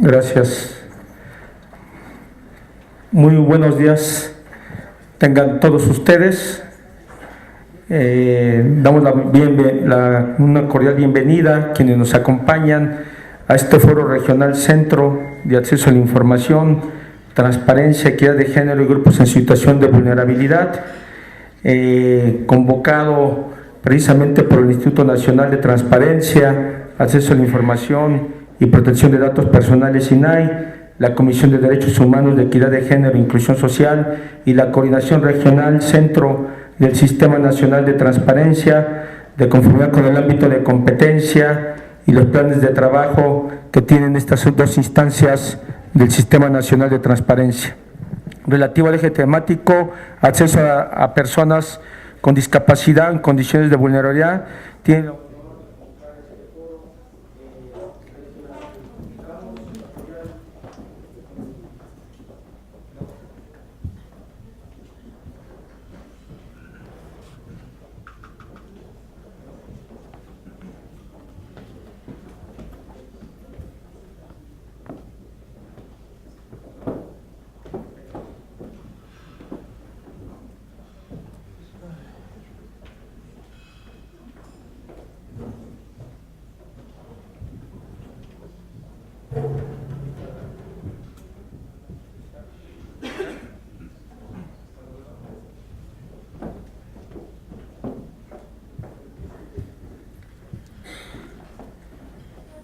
Gracias. Muy buenos días tengan todos ustedes. Damos una cordial bienvenida a quienes nos acompañan a este Foro Regional Centro de Acceso a la Información, Transparencia, Equidad de Género y Grupos en Situación de Vulnerabilidad, convocado precisamente por el Instituto Nacional de Transparencia, Acceso a la Información y Protección de Datos Personales, INAI, la Comisión de Derechos Humanos, de Equidad de Género e Inclusión Social y la Coordinación Regional Centro del Sistema Nacional de Transparencia, de conformidad con el ámbito de competencia y los planes de trabajo que tienen estas dos instancias del Sistema Nacional de Transparencia. Relativo al eje temático, acceso a personas con discapacidad en condiciones de vulnerabilidad, tiene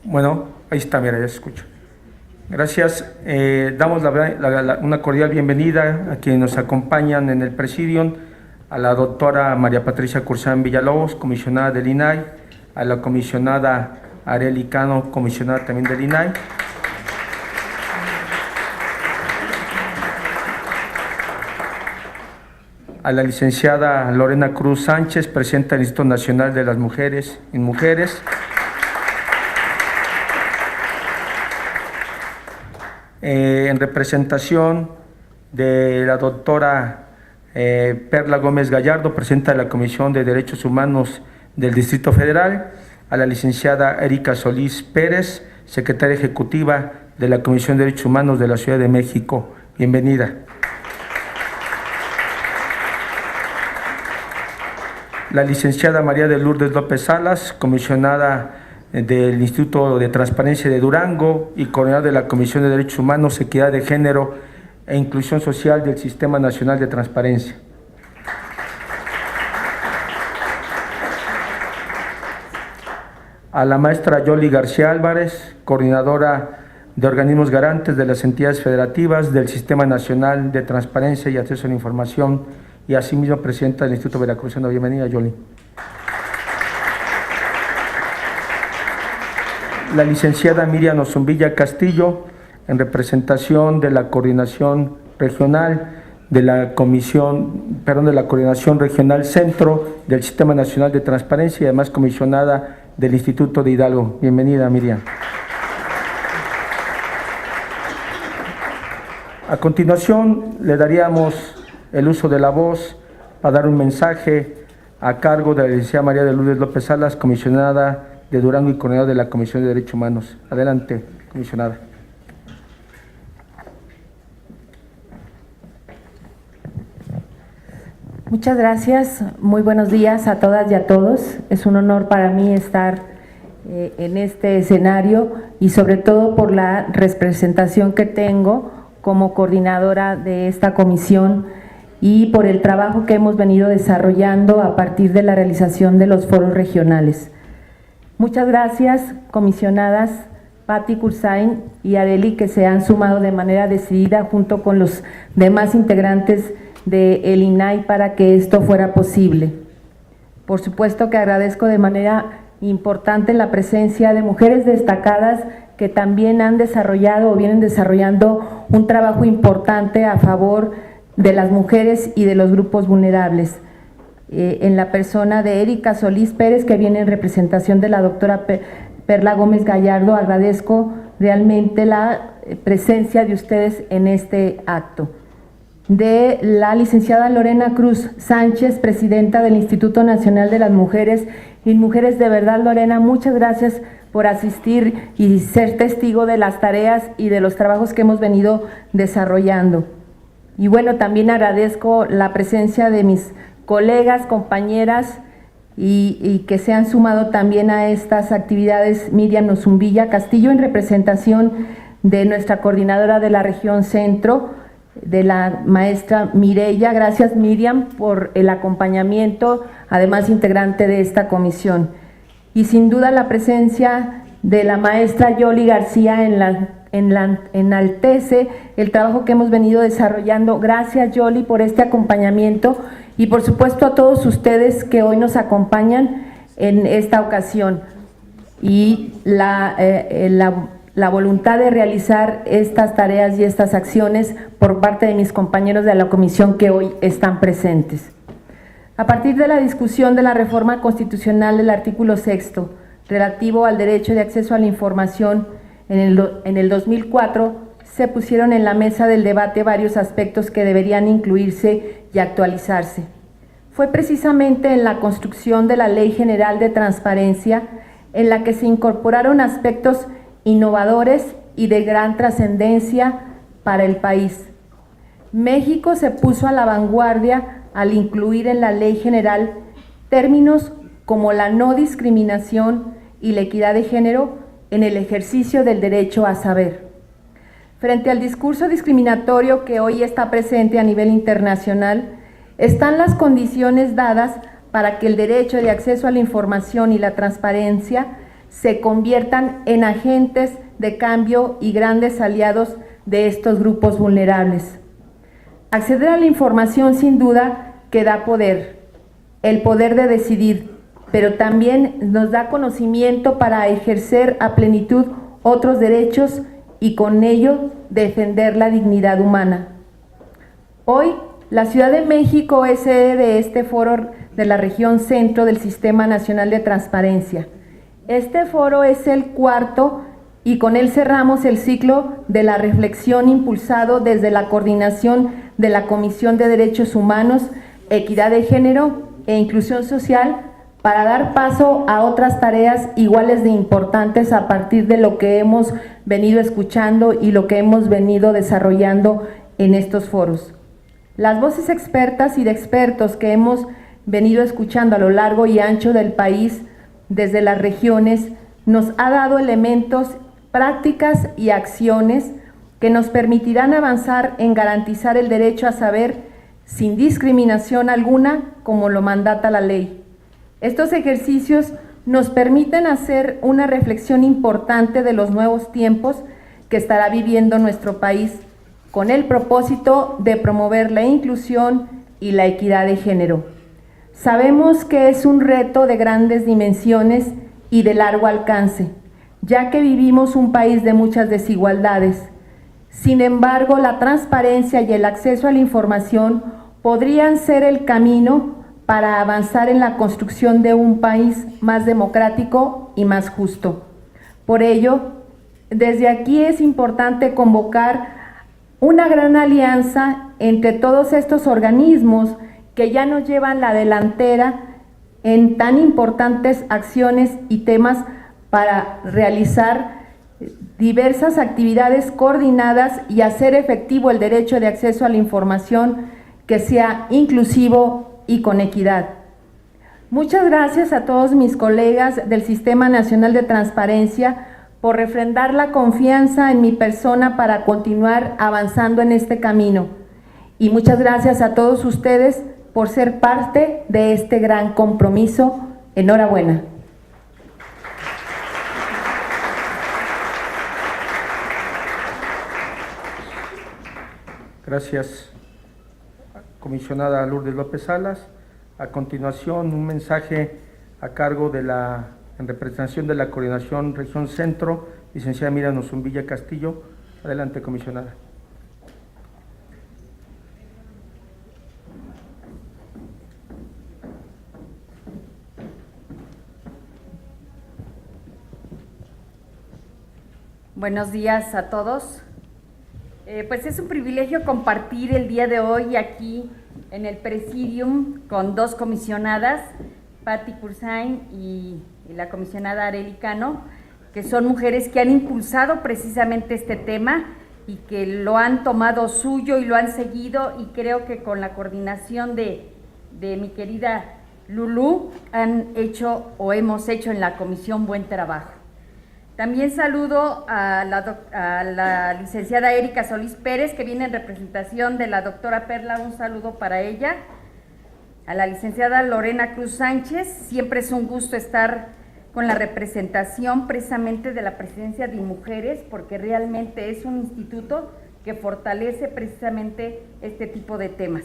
Bueno, ahí está, mira, ya se escucha. Gracias. Damos una cordial bienvenida a quienes nos acompañan en el presidium, a la doctora María Patricia Curzán Villalobos, comisionada del INAI, a la comisionada Arely Cano, comisionada también del INAI, a la licenciada Lorena Cruz Sánchez, presidenta del Instituto Nacional de las Mujeres en Mujeres, en representación de la doctora Perla Gómez Gallardo, presidenta de la Comisión de Derechos Humanos del Distrito Federal, a la licenciada Erika Solís Pérez, secretaria ejecutiva de la Comisión de Derechos Humanos de la Ciudad de México. Bienvenida. La licenciada María de Lourdes López Salas, comisionada del Instituto de Transparencia de Durango y coordinadora de la Comisión de Derechos Humanos, Equidad de Género e Inclusión Social del Sistema Nacional de Transparencia. A la maestra Yoli García Álvarez, coordinadora de organismos garantes de las entidades federativas del Sistema Nacional de Transparencia y Acceso a la Información y asimismo presidenta del Instituto Veracruzano. Bienvenida, Yoli. La licenciada Miriam Ozumbilla Castillo, en representación de la Coordinación Regional de la Coordinación Regional Centro del Sistema Nacional de Transparencia y además comisionada del Instituto de Hidalgo. Bienvenida, Miriam. A continuación, le daríamos el uso de la voz para dar un mensaje a cargo de la licenciada María de Lourdes López Salas, comisionada de Durango y coordinadora de la Comisión de Derechos Humanos. Adelante, comisionada. Muchas gracias, muy buenos días a todas y a todos. Es un honor para mí estar en este escenario y sobre todo por la representación que tengo como coordinadora de esta comisión y por el trabajo que hemos venido desarrollando a partir de la realización de los foros regionales. Muchas gracias, comisionadas Patti Curzán y Arely, que se han sumado de manera decidida junto con los demás integrantes del INAI para que esto fuera posible. Por supuesto que agradezco de manera importante la presencia de mujeres destacadas que también han desarrollado o vienen desarrollando un trabajo importante a favor de las mujeres y de los grupos vulnerables. En la persona de Erika Solís Pérez, que viene en representación de la doctora Perla Gómez Gallardo, agradezco realmente la presencia de ustedes en este acto. de la licenciada Lorena Cruz Sánchez, presidenta del Instituto Nacional de las Mujeres. Y mujeres, de verdad, Lorena, muchas gracias por asistir y ser testigo de las tareas y de los trabajos que hemos venido desarrollando. Y bueno, también agradezco la presencia de mis colegas, compañeras y que se han sumado también a estas actividades. Miriam Nozumbilla Castillo, en representación de nuestra coordinadora de la región centro, de la maestra Mireya. Gracias, Miriam, por el acompañamiento, además integrante de esta comisión. Y sin duda la presencia de la maestra Yoli García enaltece el trabajo que hemos venido desarrollando. Gracias, Yoli, por este acompañamiento, y por supuesto a todos ustedes que hoy nos acompañan en esta ocasión, y la voluntad de realizar estas tareas y estas acciones por parte de mis compañeros de la comisión que hoy están presentes. A partir de la discusión de la reforma constitucional del artículo 6º, relativo al derecho de acceso a la información, en el 2004 se pusieron en la mesa del debate varios aspectos que deberían incluirse y actualizarse. Fue precisamente en la construcción de la Ley General de Transparencia en la que se incorporaron aspectos innovadores y de gran trascendencia para el país. México se puso a la vanguardia al incluir en la Ley General términos como la no discriminación y la equidad de género en el ejercicio del derecho a saber. Frente al discurso discriminatorio que hoy está presente a nivel internacional, están las condiciones dadas para que el derecho de acceso a la información y la transparencia se conviertan en agentes de cambio y grandes aliados de estos grupos vulnerables. Acceder a la información sin duda que da poder, el poder de decidir, pero también nos da conocimiento para ejercer a plenitud otros derechos y con ello defender la dignidad humana. Hoy, la Ciudad de México es sede de este foro de la región centro del Sistema Nacional de Transparencia. Este foro es el cuarto y con él cerramos el ciclo de la reflexión impulsado desde la coordinación de la Comisión de Derechos Humanos, Equidad de Género e Inclusión Social, para dar paso a otras tareas iguales de importantes a partir de lo que hemos venido escuchando y lo que hemos venido desarrollando en estos foros. Las voces expertas y de expertos que hemos venido escuchando a lo largo y ancho del país, desde las regiones, nos ha dado elementos, prácticas y acciones que nos permitirán avanzar en garantizar el derecho a saber sin discriminación alguna, como lo mandata la ley. Estos ejercicios nos permiten hacer una reflexión importante de los nuevos tiempos que estará viviendo nuestro país, con el propósito de promover la inclusión y la equidad de género. Sabemos que es un reto de grandes dimensiones y de largo alcance, ya que vivimos un país de muchas desigualdades. Sin embargo, la transparencia y el acceso a la información podrían ser el camino para avanzar en la construcción de un país más democrático y más justo. Por ello, desde aquí es importante convocar una gran alianza entre todos estos organismos que ya nos llevan la delantera en tan importantes acciones y temas para realizar diversas actividades coordinadas y hacer efectivo el derecho de acceso a la información que sea inclusivo y con equidad. Muchas gracias a todos mis colegas del Sistema Nacional de Transparencia por refrendar la confianza en mi persona para continuar avanzando en este camino. Y muchas gracias a todos ustedes por ser parte de este gran compromiso. Enhorabuena. Gracias, comisionada Lourdes López Salas. A continuación, un mensaje a cargo de en representación de la Coordinación Región Centro, licenciada Miriam Nozumbilla Castillo. Adelante, comisionada. Buenos días a todos. Pues es un privilegio compartir el día de hoy aquí en el Presidium con dos comisionadas, Patti Cursain y la comisionada Arely Cano, que son mujeres que han impulsado precisamente este tema y que lo han tomado suyo y lo han seguido, y creo que con la coordinación de mi querida Lulú han hecho o hemos hecho en la comisión buen trabajo. También saludo a la licenciada Erika Solís Pérez, que viene en representación de la doctora Perla, un saludo para ella. A la licenciada Lorena Cruz Sánchez, siempre es un gusto estar con la representación precisamente de la Presidencia de Mujeres, porque realmente es un instituto que fortalece precisamente este tipo de temas.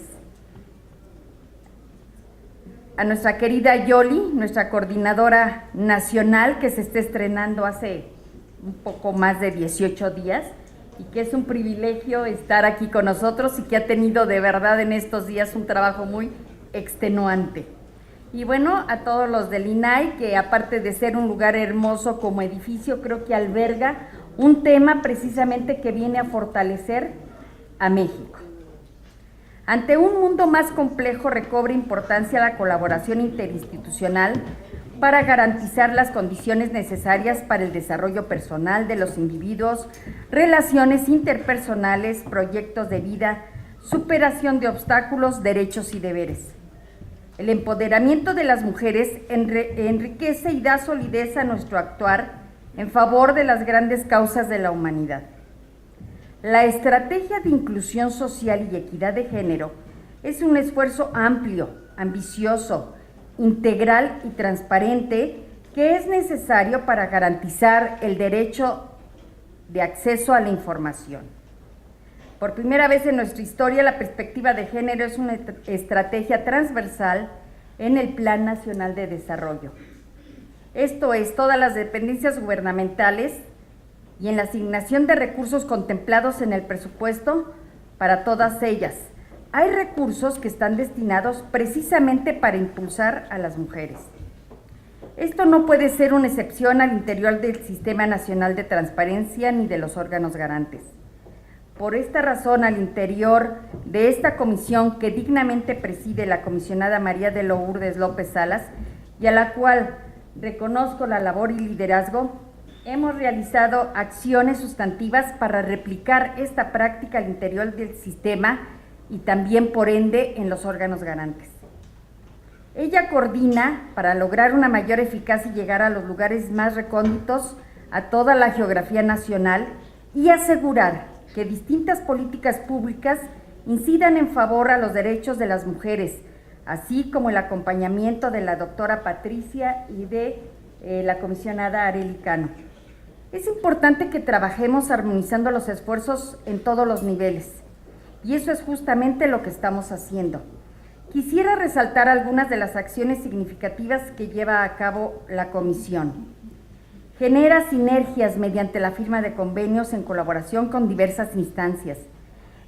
A nuestra querida Yoli, nuestra coordinadora nacional, que se está estrenando hace un poco más de 18 días y que es un privilegio estar aquí con nosotros y que ha tenido de verdad en estos días un trabajo muy extenuante. Y bueno, a todos los del INAI, que aparte de ser un lugar hermoso como edificio, creo que alberga un tema precisamente que viene a fortalecer a México. Ante un mundo más complejo, recobra importancia la colaboración interinstitucional para garantizar las condiciones necesarias para el desarrollo personal de los individuos, relaciones interpersonales, proyectos de vida, superación de obstáculos, derechos y deberes. El empoderamiento de las mujeres enriquece y da solidez a nuestro actuar en favor de las grandes causas de la humanidad. La estrategia de inclusión social y equidad de género es un esfuerzo amplio, ambicioso, integral y transparente que es necesario para garantizar el derecho de acceso a la información. Por primera vez en nuestra historia, la perspectiva de género es una estrategia transversal en el Plan Nacional de Desarrollo. Esto es, todas las dependencias gubernamentales y en la asignación de recursos contemplados en el presupuesto para todas ellas. Hay recursos que están destinados precisamente para impulsar a las mujeres. Esto no puede ser una excepción al interior del Sistema Nacional de Transparencia ni de los órganos garantes. Por esta razón, al interior de esta comisión que dignamente preside la comisionada María de Lourdes López Salas, y a la cual reconozco la labor y liderazgo, hemos realizado acciones sustantivas para replicar esta práctica al interior del sistema y también, por ende, en los órganos garantes. Ella coordina para lograr una mayor eficacia y llegar a los lugares más recónditos a toda la geografía nacional y asegurar que distintas políticas públicas incidan en favor a los derechos de las mujeres, así como el acompañamiento de la doctora Patricia y de la comisionada Arely Cano. Es importante que trabajemos armonizando los esfuerzos en todos los niveles, y eso es justamente lo que estamos haciendo. Quisiera resaltar algunas de las acciones significativas que lleva a cabo la comisión. Genera sinergias mediante la firma de convenios en colaboración con diversas instancias.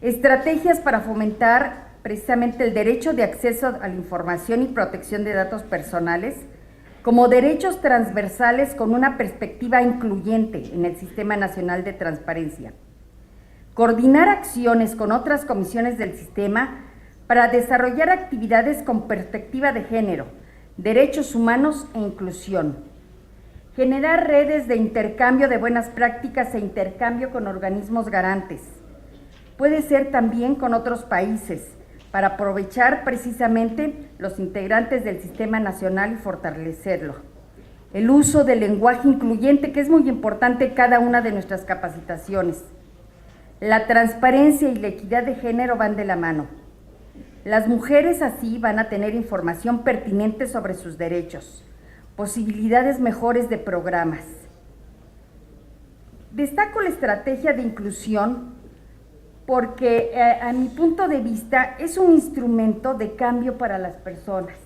Estrategias para fomentar precisamente el derecho de acceso a la información y protección de datos personales como derechos transversales con una perspectiva incluyente en el Sistema Nacional de Transparencia. Coordinar acciones con otras comisiones del sistema para desarrollar actividades con perspectiva de género, derechos humanos e inclusión. Generar redes de intercambio de buenas prácticas e intercambio con organismos garantes. Puede ser también con otros países, para aprovechar precisamente los integrantes del Sistema Nacional y fortalecerlo. El uso del lenguaje incluyente, que es muy importante en cada una de nuestras capacitaciones. La transparencia y la equidad de género van de la mano. Las mujeres así van a tener información pertinente sobre sus derechos, posibilidades mejores de programas. Destaco la estrategia de inclusión porque a mi punto de vista es un instrumento de cambio para las personas,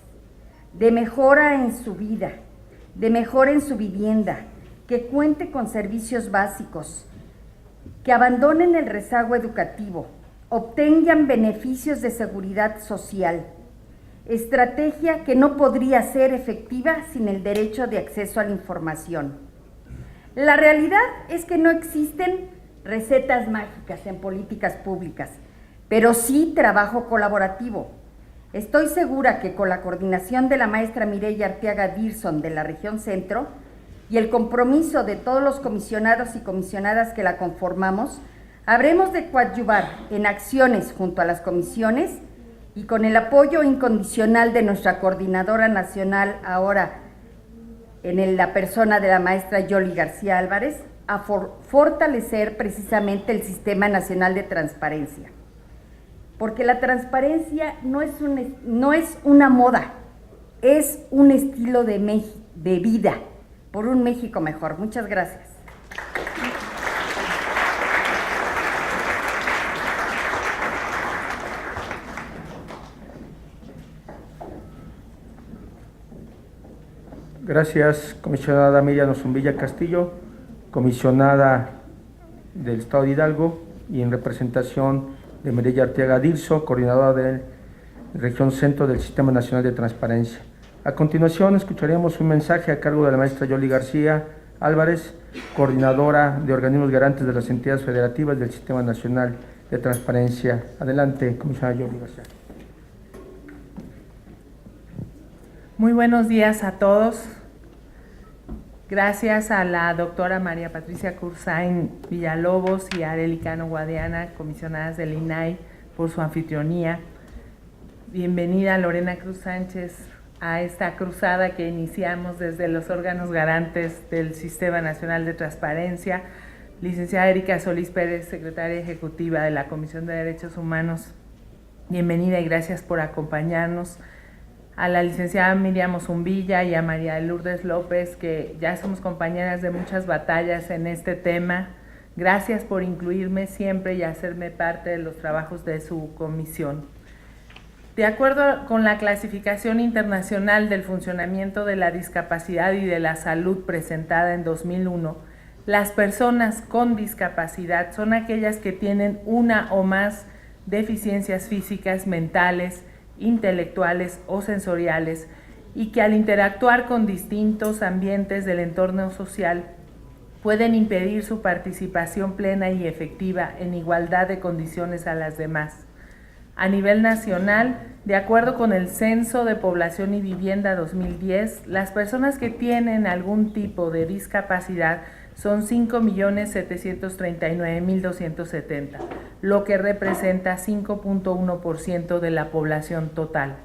de mejora en su vida, de mejora en su vivienda, que cuente con servicios básicos, que abandonen el rezago educativo, obtengan beneficios de seguridad social. Estrategia que no podría ser efectiva sin el derecho de acceso a la información. La realidad es que no existen recetas mágicas en políticas públicas, pero sí trabajo colaborativo. Estoy segura que con la coordinación de la maestra Mireya Arteaga Dirson de la región centro y el compromiso de todos los comisionados y comisionadas que la conformamos, habremos de coadyuvar en acciones junto a las comisiones y con el apoyo incondicional de nuestra coordinadora nacional, ahora en la persona de la maestra Yoli García Álvarez, a fortalecer precisamente el Sistema Nacional de Transparencia. Porque la transparencia no es una moda, es un estilo de vida por un México mejor. Muchas gracias. Gracias, comisionada Miriam Osumbilla Castillo, comisionada del Estado de Hidalgo, y en representación de Mireya Arteaga Dirson, coordinadora de Región Centro del Sistema Nacional de Transparencia. A continuación, escucharemos un mensaje a cargo de la maestra Yoli García Álvarez, coordinadora de organismos garantes de las entidades federativas del Sistema Nacional de Transparencia. Adelante, comisionada Yoli García. Muy buenos días a todos. Gracias a la doctora María Patricia Cursain Villalobos y a Arely Cano Guadiana, comisionadas del INAI, por su anfitrionía. Bienvenida Lorena Cruz Sánchez a esta cruzada que iniciamos desde los órganos garantes del Sistema Nacional de Transparencia. Licenciada Erika Solís Pérez, secretaria ejecutiva de la Comisión de Derechos Humanos, bienvenida y gracias por acompañarnos. A la licenciada Miriam Osumbilla y a María Lourdes López, que ya somos compañeras de muchas batallas en este tema. Gracias por incluirme siempre y hacerme parte de los trabajos de su comisión. De acuerdo con la clasificación internacional del funcionamiento de la discapacidad y de la salud presentada en 2001, las personas con discapacidad son aquellas que tienen una o más deficiencias físicas, mentales, intelectuales o sensoriales y que al interactuar con distintos ambientes del entorno social pueden impedir su participación plena y efectiva en igualdad de condiciones a las demás. A nivel nacional, de acuerdo con el Censo de Población y Vivienda 2010, las personas que tienen algún tipo de discapacidad son 5.739.270, lo que representa 5.1% de la población total.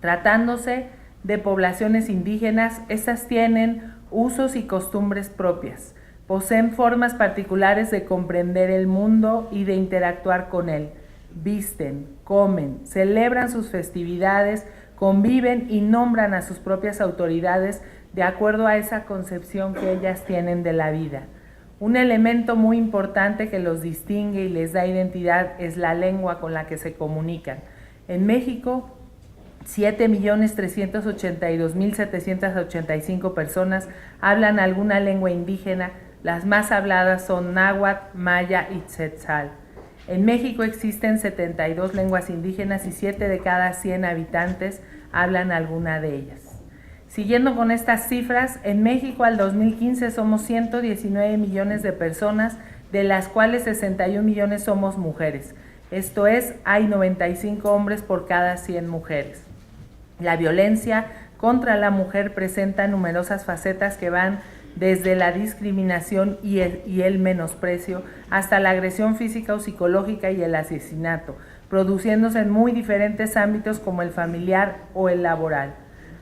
Tratándose de poblaciones indígenas, estas tienen usos y costumbres propias, poseen formas particulares de comprender el mundo y de interactuar con él, visten, comen, celebran sus festividades, conviven y nombran a sus propias autoridades de acuerdo a esa concepción que ellas tienen de la vida. Un elemento muy importante que los distingue y les da identidad es la lengua con la que se comunican. En México, 7.382.785 personas hablan alguna lengua indígena. Las más habladas son náhuatl, maya y tzetzal. En México existen 72 lenguas indígenas y 7 de cada 100 habitantes hablan alguna de ellas. Siguiendo con estas cifras, en México al 2015 somos 119 millones de personas, de las cuales 61 millones somos mujeres. Esto es, hay 95 hombres por cada 100 mujeres. La violencia contra la mujer presenta numerosas facetas que van desde la discriminación y el menosprecio hasta la agresión física o psicológica y el asesinato, produciéndose en muy diferentes ámbitos como el familiar o el laboral.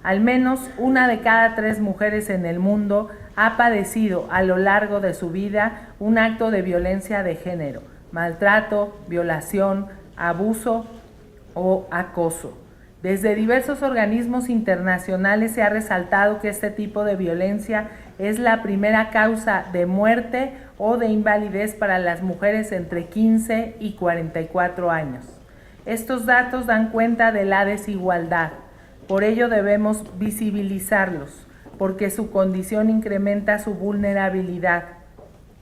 Al menos 1 de cada 3 mujeres en el mundo ha padecido a lo largo de su vida un acto de violencia de género, maltrato, violación, abuso o acoso. Desde diversos organismos internacionales se ha resaltado que este tipo de violencia es la primera causa de muerte o de invalidez para las mujeres entre 15 y 44 años. Estos datos dan cuenta de la desigualdad. Por ello debemos visibilizarlos, porque su condición incrementa su vulnerabilidad.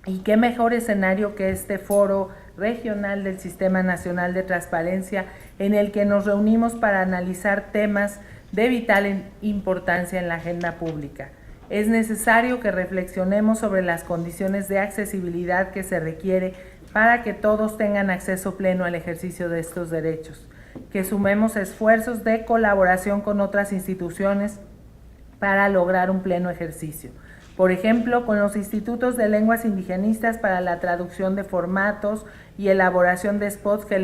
Y qué mejor escenario que este foro regional del Sistema Nacional de Transparencia, en el que nos reunimos para analizar temas de vital importancia en la agenda pública. es necesario que reflexionemos sobre las condiciones de accesibilidad que se requiere para que todos tengan acceso pleno al ejercicio de estos derechos, que sumemos esfuerzos de colaboración con otras instituciones para lograr un pleno ejercicio. Por ejemplo, con los institutos de lenguas indigenistas para la traducción de formatos y elaboración de spots que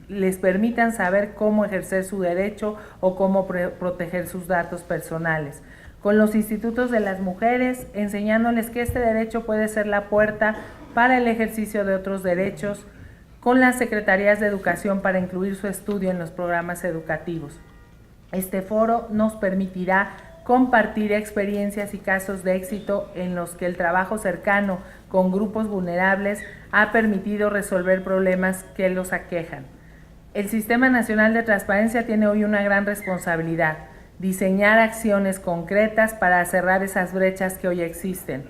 les permitan saber cómo ejercer su derecho o cómo proteger sus datos personales. Con los institutos de las mujeres, enseñándoles que este derecho puede ser la puerta para el ejercicio de otros derechos, con las secretarías de educación para incluir su estudio en los programas educativos. Este foro nos permitirá compartir experiencias y casos de éxito en los que el trabajo cercano con grupos vulnerables ha permitido resolver problemas que los aquejan. El Sistema Nacional de Transparencia tiene hoy una gran responsabilidad: diseñar acciones concretas para cerrar esas brechas que hoy existen.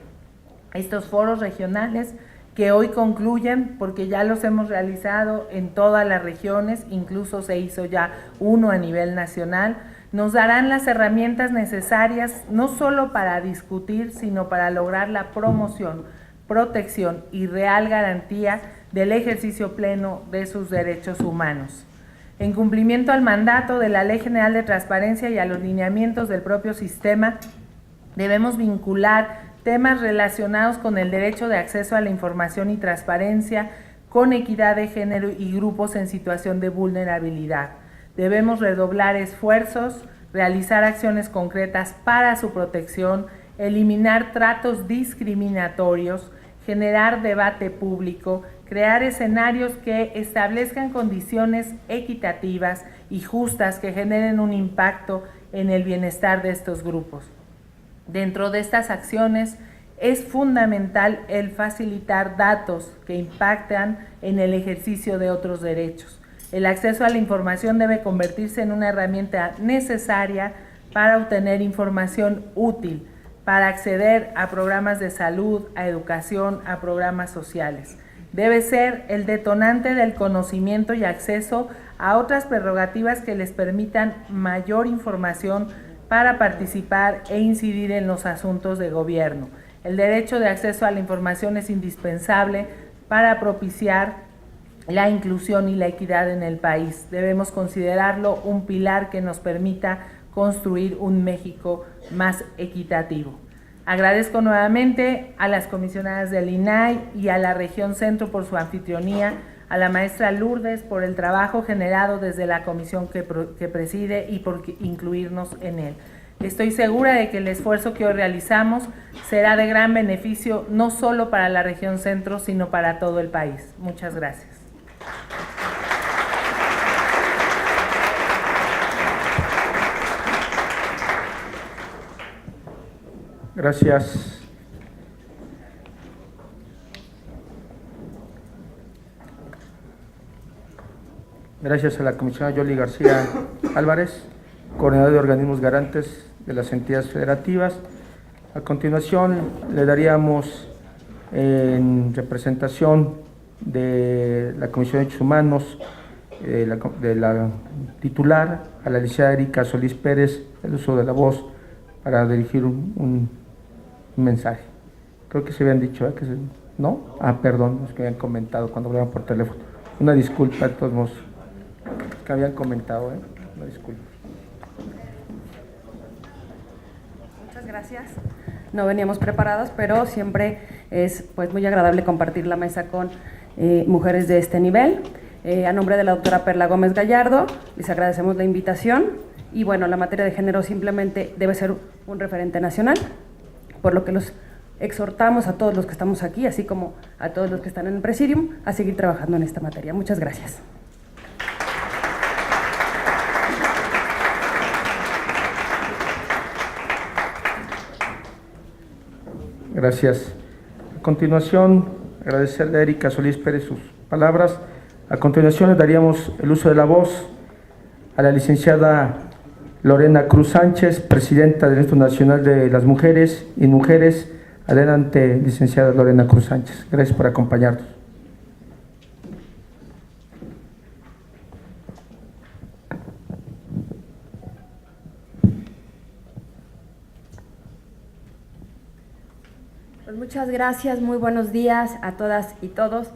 Estos foros regionales que hoy concluyen, porque ya los hemos realizado en todas las regiones, incluso se hizo ya uno a nivel nacional, nos darán las herramientas necesarias no solo para discutir, sino para lograr la promoción, protección y real garantía del ejercicio pleno de sus derechos humanos. En cumplimiento al mandato de la Ley General de Transparencia y a los lineamientos del propio sistema, debemos vincular temas relacionados con el derecho de acceso a la información y transparencia, con equidad de género y grupos en situación de vulnerabilidad. Debemos redoblar esfuerzos, realizar acciones concretas para su protección, eliminar tratos discriminatorios, generar debate público, crear escenarios que establezcan condiciones equitativas y justas que generen un impacto en el bienestar de estos grupos. Dentro de estas acciones es fundamental el facilitar datos que impactan en el ejercicio de otros derechos. El acceso a la información debe convertirse en una herramienta necesaria para obtener información útil, para acceder a programas de salud, a educación, a programas sociales. Debe ser el detonante del conocimiento y acceso a otras prerrogativas que les permitan mayor información para participar e incidir en los asuntos de gobierno. El derecho de acceso a la información es indispensable para propiciar la inclusión y la equidad en el país. Debemos considerarlo un pilar que nos permita construir un México más equitativo. Agradezco nuevamente a las comisionadas del INAI y a la Región Centro por su anfitrionía, a la maestra Lourdes por el trabajo generado desde la comisión que preside y por incluirnos en él. Estoy segura de que el esfuerzo que hoy realizamos será de gran beneficio no solo para la Región Centro, sino para todo el país. Muchas gracias. Gracias. Gracias a la comisionada Yoli García Álvarez, coordinadora de organismos garantes de las entidades federativas. A continuación le daríamos, en representación de la Comisión de Derechos Humanos, de la titular, a la licenciada Erika Solís Pérez, el uso de la voz para dirigir un mensaje. Creo que se habían dicho, ¿eh? ¿No? Perdón, los que habían comentado cuando hablaban por teléfono. Una disculpa a todos los que habían comentado, una disculpa. Muchas gracias. No veníamos preparados, pero siempre es pues muy agradable compartir la mesa con mujeres de este nivel. A nombre de la doctora Perla Gómez Gallardo, les agradecemos la invitación. Y bueno, la materia de género simplemente debe ser un referente nacional, por lo que los exhortamos a todos los que estamos aquí, así como a todos los que están en el Presidium, a seguir trabajando en esta materia. Muchas gracias. Gracias. A continuación, agradecerle a Erika Solís Pérez sus palabras. A continuación, le daríamos el uso de la voz a la licenciada Lorena Cruz Sánchez, presidenta del Instituto Nacional de las Mujeres y Mujeres. Adelante, licenciada Lorena Cruz Sánchez. Gracias por acompañarnos. Pues muchas gracias, muy buenos días a todas y todos.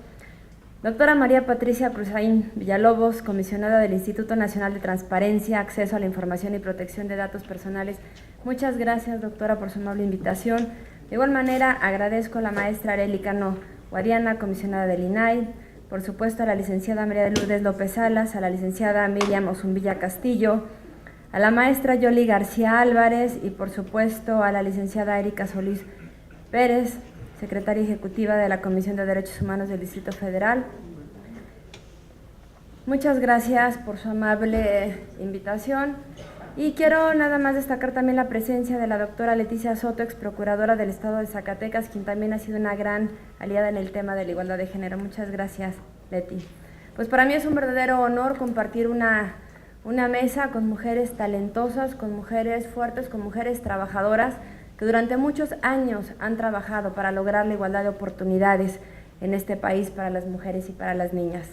Doctora María Patricia Cruzaín Villalobos, comisionada del Instituto Nacional de Transparencia, Acceso a la Información y Protección de Datos Personales. Muchas gracias, doctora, por su amable invitación. De igual manera, agradezco a la maestra Arely Cano Guadiana, comisionada del INAI, por supuesto a la licenciada María de Lourdes López Salas, a la licenciada Miriam Osumbilla Castillo, a la maestra Yoli García Álvarez y por supuesto a la licenciada Erika Solís Pérez, secretaria ejecutiva de la Comisión de Derechos Humanos del Distrito Federal. Muchas gracias por su amable invitación y quiero nada más destacar también la presencia de la doctora Leticia Soto, ex procuradora del Estado de Zacatecas, quien también ha sido una gran aliada en el tema de la igualdad de género. Muchas gracias, Leti. Pues para mí es un verdadero honor compartir una mesa con mujeres talentosas, con mujeres fuertes, con mujeres trabajadoras, que durante muchos años han trabajado para lograr la igualdad de oportunidades en este país para las mujeres y para las niñas.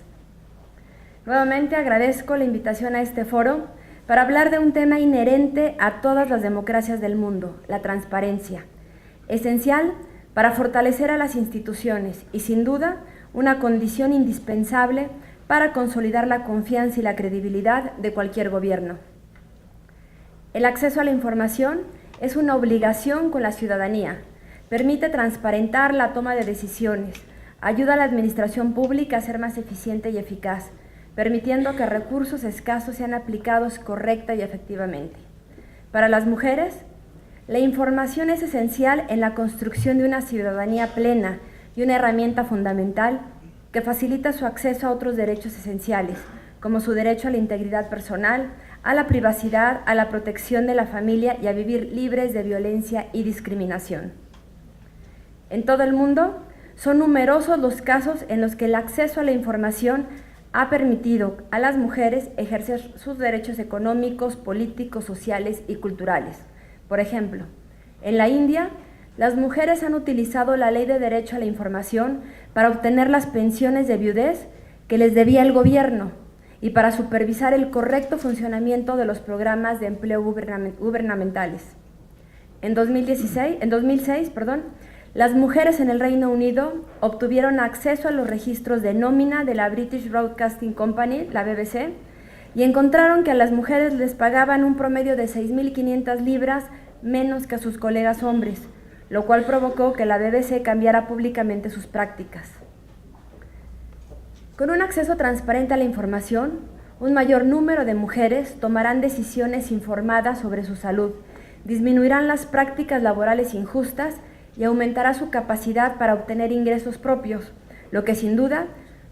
Nuevamente agradezco la invitación a este foro para hablar de un tema inherente a todas las democracias del mundo, la transparencia, esencial para fortalecer a las instituciones y sin duda una condición indispensable para consolidar la confianza y la credibilidad de cualquier gobierno. El acceso a la información es una obligación con la ciudadanía, permite transparentar la toma de decisiones, ayuda a la administración pública a ser más eficiente y eficaz, permitiendo que recursos escasos sean aplicados correcta y efectivamente. Para las mujeres, la información es esencial en la construcción de una ciudadanía plena y una herramienta fundamental que facilita su acceso a otros derechos esenciales, como su derecho a la integridad personal, a la privacidad, a la protección de la familia y a vivir libres de violencia y discriminación. En todo el mundo, son numerosos los casos en los que el acceso a la información ha permitido a las mujeres ejercer sus derechos económicos, políticos, sociales y culturales. Por ejemplo, en la India, las mujeres han utilizado la Ley de Derecho a la Información para obtener las pensiones de viudez que les debía el gobierno y para supervisar el correcto funcionamiento de los programas de empleo gubernamentales. En 2006, las mujeres en el Reino Unido obtuvieron acceso a los registros de nómina de la British Broadcasting Company, la BBC, y encontraron que a las mujeres les pagaban un promedio de 6.500 libras menos que a sus colegas hombres, lo cual provocó que la BBC cambiara públicamente sus prácticas. Con un acceso transparente a la información, un mayor número de mujeres tomarán decisiones informadas sobre su salud, disminuirán las prácticas laborales injustas y aumentará su capacidad para obtener ingresos propios, lo que sin duda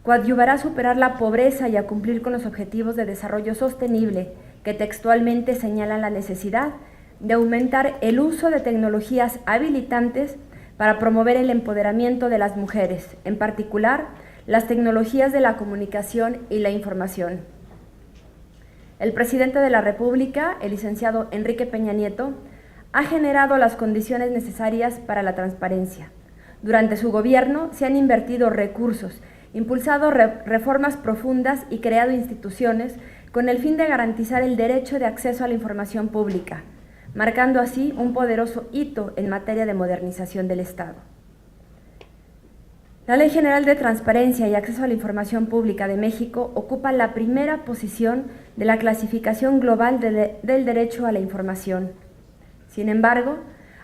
coadyuvará a superar la pobreza y a cumplir con los objetivos de desarrollo sostenible que textualmente señalan la necesidad de aumentar el uso de tecnologías habilitantes para promover el empoderamiento de las mujeres, en particular las tecnologías de la comunicación y la información. El presidente de la República, el licenciado Enrique Peña Nieto, ha generado las condiciones necesarias para la transparencia. Durante su gobierno se han invertido recursos, impulsado reformas profundas y creado instituciones con el fin de garantizar el derecho de acceso a la información pública, marcando así un poderoso hito en materia de modernización del Estado. La Ley General de Transparencia y Acceso a la Información Pública de México ocupa la primera posición de la clasificación global del derecho a la información. Sin embargo,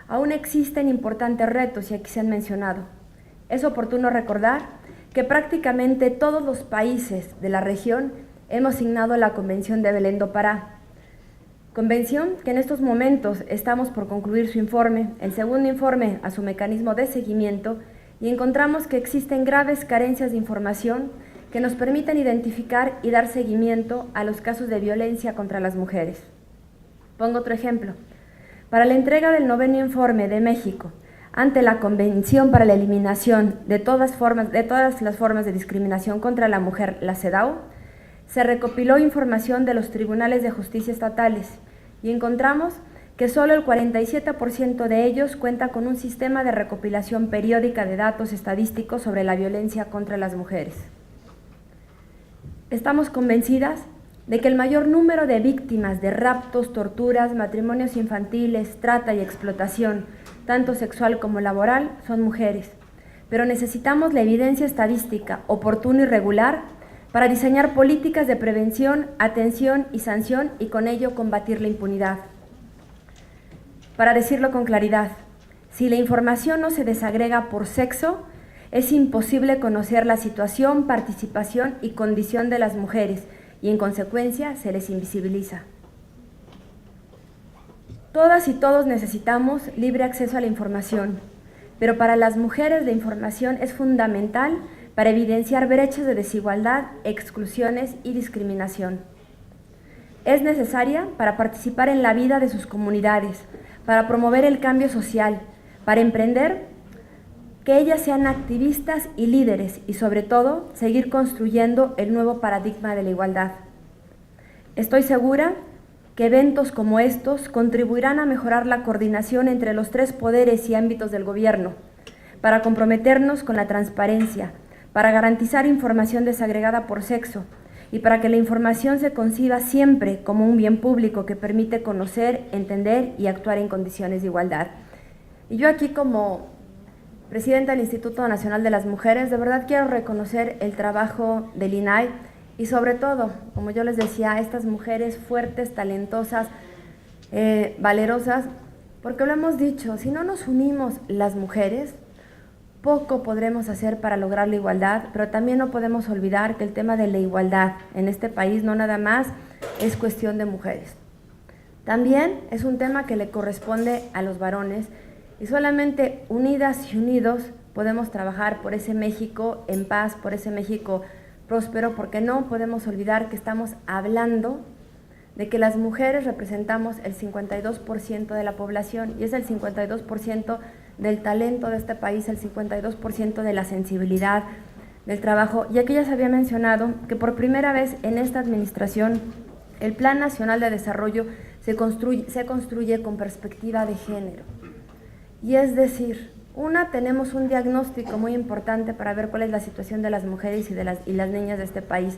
aún existen importantes retos y aquí se han mencionado. Es oportuno recordar que prácticamente todos los países de la región hemos signado la Convención de Belén do Pará. Convención que en estos momentos estamos por concluir su informe, el segundo informe a su mecanismo de seguimiento, y encontramos que existen graves carencias de información que nos permiten identificar y dar seguimiento a los casos de violencia contra las mujeres. Pongo otro ejemplo. Para la entrega del noveno informe de México ante la Convención para la Eliminación de todas las formas de discriminación contra la mujer, la CEDAW, se recopiló información de los tribunales de justicia estatales y encontramos que solo el 47% de ellos cuenta con un sistema de recopilación periódica de datos estadísticos sobre la violencia contra las mujeres. Estamos convencidas de que el mayor número de víctimas de raptos, torturas, matrimonios infantiles, trata y explotación, tanto sexual como laboral, son mujeres. Pero necesitamos la evidencia estadística oportuna y regular para diseñar políticas de prevención, atención y sanción y con ello combatir la impunidad. Para decirlo con claridad, si la información no se desagrega por sexo, es imposible conocer la situación, participación y condición de las mujeres y en consecuencia se les invisibiliza. Todas y todos necesitamos libre acceso a la información, pero para las mujeres la información es fundamental para evidenciar brechas de desigualdad, exclusiones y discriminación. Es necesaria para participar en la vida de sus comunidades, para promover el cambio social, para emprender, que ellas sean activistas y líderes y sobre todo seguir construyendo el nuevo paradigma de la igualdad. Estoy segura que eventos como estos contribuirán a mejorar la coordinación entre los 3 poderes y ámbitos del gobierno, para comprometernos con la transparencia, para garantizar información desagregada por sexo y para que la información se conciba siempre como un bien público que permite conocer, entender y actuar en condiciones de igualdad. Y yo aquí como presidenta del Instituto Nacional de las Mujeres, de verdad quiero reconocer el trabajo del INAI y sobre todo, como yo les decía, estas mujeres fuertes, talentosas, valerosas, porque lo hemos dicho, si no nos unimos las mujeres, poco podremos hacer para lograr la igualdad, pero también no podemos olvidar que el tema de la igualdad en este país no nada más es cuestión de mujeres. También es un tema que le corresponde a los varones y solamente unidas y unidos podemos trabajar por ese México en paz, por ese México próspero, porque no podemos olvidar que estamos hablando de que las mujeres representamos el 52% de la población y es el 52% del talento de este país, el 52% de la sensibilidad, del trabajo. Y aquí ya se había mencionado que por primera vez en esta administración el Plan Nacional de Desarrollo se construye con perspectiva de género. Y es decir, tenemos un diagnóstico muy importante para ver cuál es la situación de las mujeres y las niñas de este país.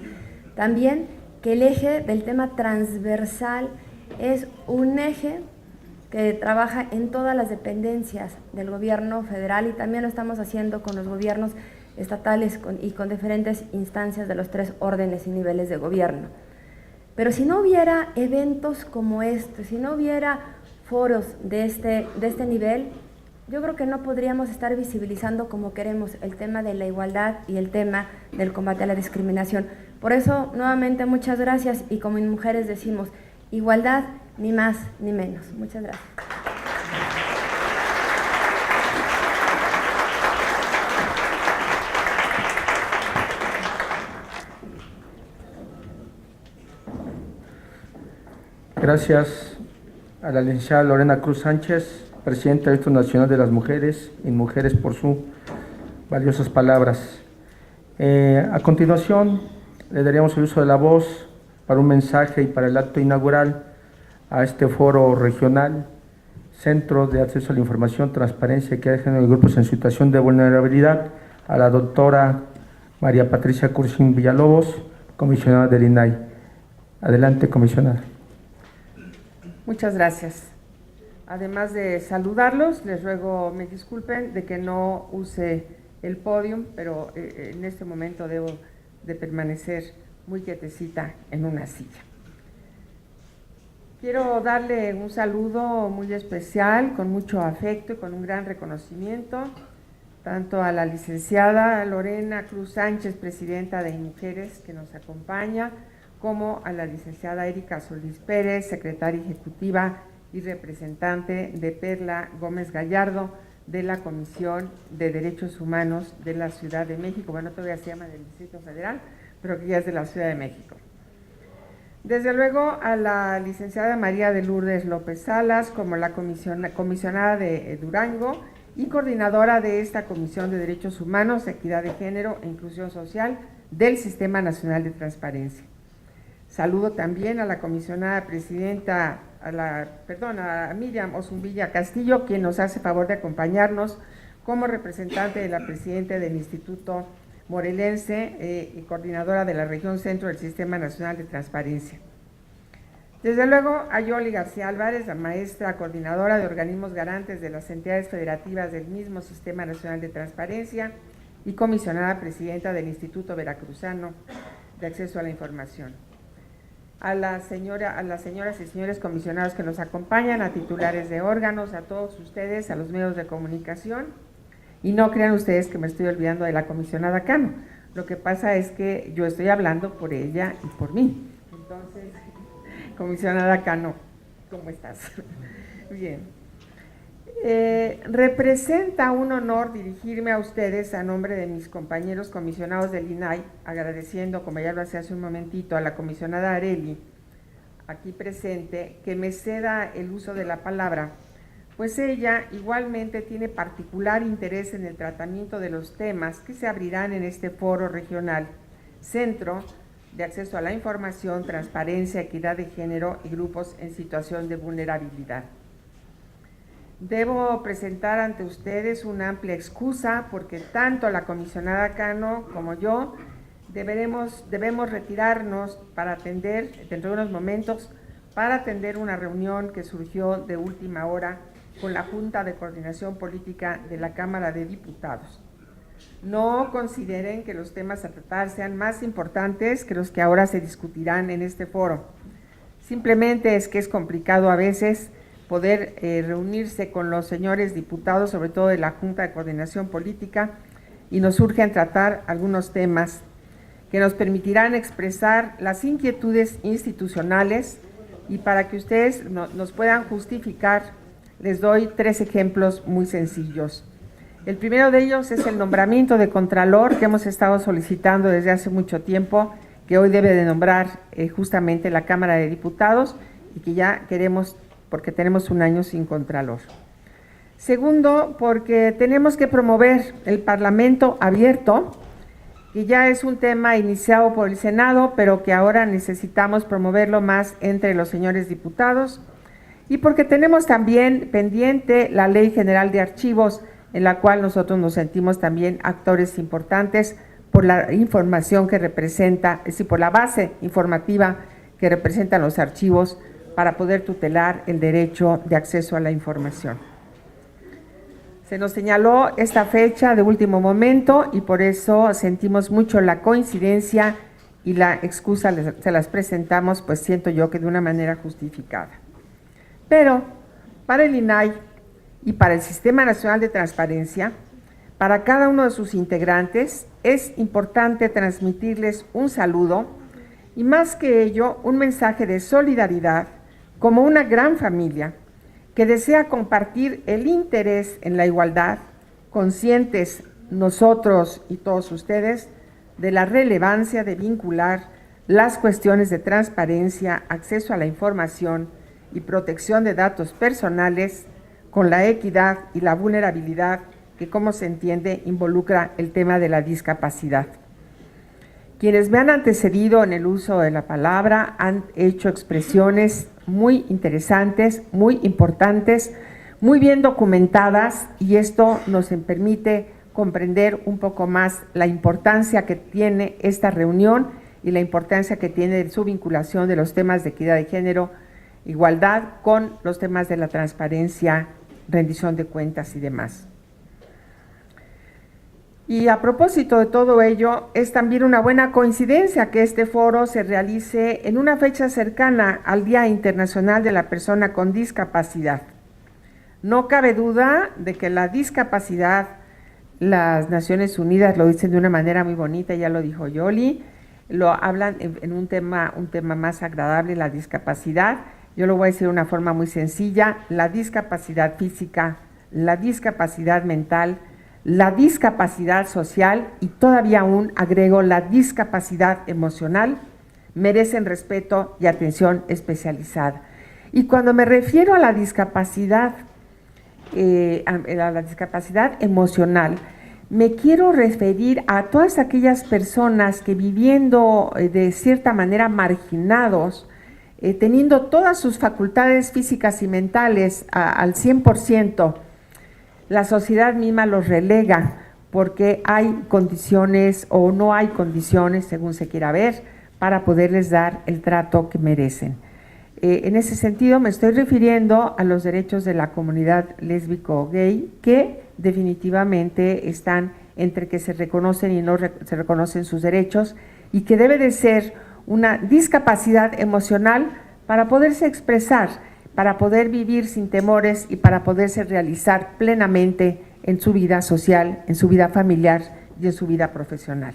También que el eje del tema transversal es un eje que trabaja en todas las dependencias del gobierno federal y también lo estamos haciendo con los gobiernos estatales y con diferentes instancias de los 3 órdenes y niveles de gobierno. Pero si no hubiera eventos como este, si no hubiera foros de este nivel, yo creo que no podríamos estar visibilizando como queremos el tema de la igualdad y el tema del combate a la discriminación. Por eso, nuevamente, muchas gracias y como en Mujeres decimos, igualdad ni más ni menos. Muchas gracias. Gracias a la licenciada Lorena Cruz Sánchez, presidenta del Instituto Nacional de las Mujeres y Mujeres, por sus valiosas palabras. A continuación, le daríamos el uso de la voz para un mensaje y para el acto inaugural a este foro regional, Centro de Acceso a la Información, Transparencia y Equidad de Género de Grupos en Situación de Vulnerabilidad, a la doctora María Patricia Cursin Villalobos, comisionada del INAI. Adelante, comisionada. Muchas gracias. Además de saludarlos, les ruego me disculpen de que no use el podio, pero en este momento debo de permanecer muy quietecita en una silla. Quiero darle un saludo muy especial, con mucho afecto y con un gran reconocimiento, tanto a la licenciada Lorena Cruz Sánchez, presidenta de Mujeres, que nos acompaña, como a la licenciada Erika Solís Pérez, secretaria ejecutiva y representante de Perla Gómez Gallardo, de la Comisión de Derechos Humanos de la Ciudad de México, bueno, todavía se llama del Distrito Federal, pero que ya es de la Ciudad de México. Desde luego a la licenciada María de Lourdes López Salas, como la comisionada de Durango y coordinadora de esta Comisión de Derechos Humanos, Equidad de Género e Inclusión Social del Sistema Nacional de Transparencia. Saludo también a la comisionada presidenta, a Miriam Osumbilla Castillo, quien nos hace favor de acompañarnos como representante de la presidenta del Instituto morelense y coordinadora de la región centro del Sistema Nacional de Transparencia. Desde luego a Yoli García Álvarez, la maestra coordinadora de organismos garantes de las entidades federativas del mismo Sistema Nacional de Transparencia y comisionada presidenta del Instituto Veracruzano de Acceso a la Información. A las señoras y señores comisionados que nos acompañan, a titulares de órganos, a todos ustedes, a los medios de comunicación. Y no crean ustedes que me estoy olvidando de la comisionada Cano. Lo que pasa es que yo estoy hablando por ella y por mí. Entonces, comisionada Cano, ¿cómo estás? Bien. Representa un honor dirigirme a ustedes a nombre de mis compañeros comisionados del INAI, agradeciendo, como ya lo hacía hace un momentito, a la comisionada Areli, aquí presente, que me ceda el uso de la palabra, pues ella igualmente tiene particular interés en el tratamiento de los temas que se abrirán en este foro regional, Centro de Acceso a la Información, Transparencia, Equidad de Género y Grupos en Situación de Vulnerabilidad. Debo presentar ante ustedes una amplia excusa porque tanto la comisionada Cano como yo debemos retirarnos para atender, dentro de unos momentos, para atender una reunión que surgió de última hora con la Junta de Coordinación Política de la Cámara de Diputados. No consideren que los temas a tratar sean más importantes que los que ahora se discutirán en este foro. Simplemente es que es complicado a veces poder reunirse con los señores diputados, sobre todo de la Junta de Coordinación Política, y nos urgen tratar algunos temas que nos permitirán expresar las inquietudes institucionales y para que ustedes nos puedan justificar, les doy 3 ejemplos muy sencillos. El primero de ellos es el nombramiento de Contralor que hemos estado solicitando desde hace mucho tiempo, que hoy debe de nombrar justamente la Cámara de Diputados y que ya queremos porque tenemos un año sin Contralor. Segundo, porque tenemos que promover el Parlamento abierto, que ya es un tema iniciado por el Senado, pero que ahora necesitamos promoverlo más entre los señores diputados, y porque tenemos también pendiente la Ley General de Archivos, en la cual nosotros nos sentimos también actores importantes por la información que representa, es decir, por la base informativa que representan los archivos para poder tutelar el derecho de acceso a la información. Se nos señaló esta fecha de último momento y por eso sentimos mucho la coincidencia y la excusa se las presentamos, pues siento yo que de una manera justificada. Pero para el INAI y para el Sistema Nacional de Transparencia, para cada uno de sus integrantes es importante transmitirles un saludo y más que ello, un mensaje de solidaridad como una gran familia que desea compartir el interés en la igualdad, conscientes nosotros y todos ustedes de la relevancia de vincular las cuestiones de transparencia, acceso a la información y protección de datos personales con la equidad y la vulnerabilidad que, como se entiende, involucra el tema de la discapacidad. Quienes me han antecedido en el uso de la palabra han hecho expresiones muy interesantes, muy importantes, muy bien documentadas y esto nos permite comprender un poco más la importancia que tiene esta reunión y la importancia que tiene su vinculación de los temas de equidad de género, igualdad con los temas de la transparencia, rendición de cuentas y demás. Y a propósito de todo ello, es también una buena coincidencia que este foro se realice en una fecha cercana al Día Internacional de la Persona con Discapacidad. No cabe duda de que la discapacidad, las Naciones Unidas lo dicen de una manera muy bonita, ya lo dijo Yoli, lo hablan en un tema más agradable, la discapacidad. Yo lo voy a decir de una forma muy sencilla: la discapacidad física, la discapacidad mental, la discapacidad social y todavía aún agrego la discapacidad emocional merecen respeto y atención especializada. Y cuando me refiero a la discapacidad emocional, me quiero referir a todas aquellas personas que viviendo de cierta manera marginados, teniendo todas sus facultades físicas y mentales al 100%, la sociedad misma los relega porque hay condiciones o no hay condiciones, según se quiera ver, para poderles dar el trato que merecen. En ese sentido me estoy refiriendo a los derechos de la comunidad lésbico-gay, que definitivamente están entre que se reconocen y no se reconocen sus derechos, y que debe de ser una discapacidad emocional para poderse expresar, para poder vivir sin temores y para poderse realizar plenamente en su vida social, en su vida familiar y en su vida profesional.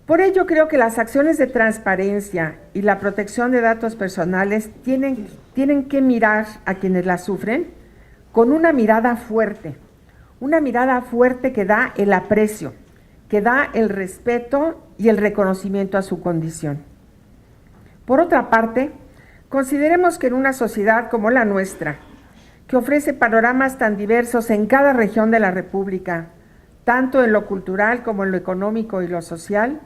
Por ello creo que las acciones de transparencia y la protección de datos personales tienen que mirar a quienes las sufren con una mirada fuerte que da el aprecio, que da el respeto y el reconocimiento a su condición. Por otra parte, consideremos que en una sociedad como la nuestra, que ofrece panoramas tan diversos en cada región de la República, tanto en lo cultural como en lo económico y lo social,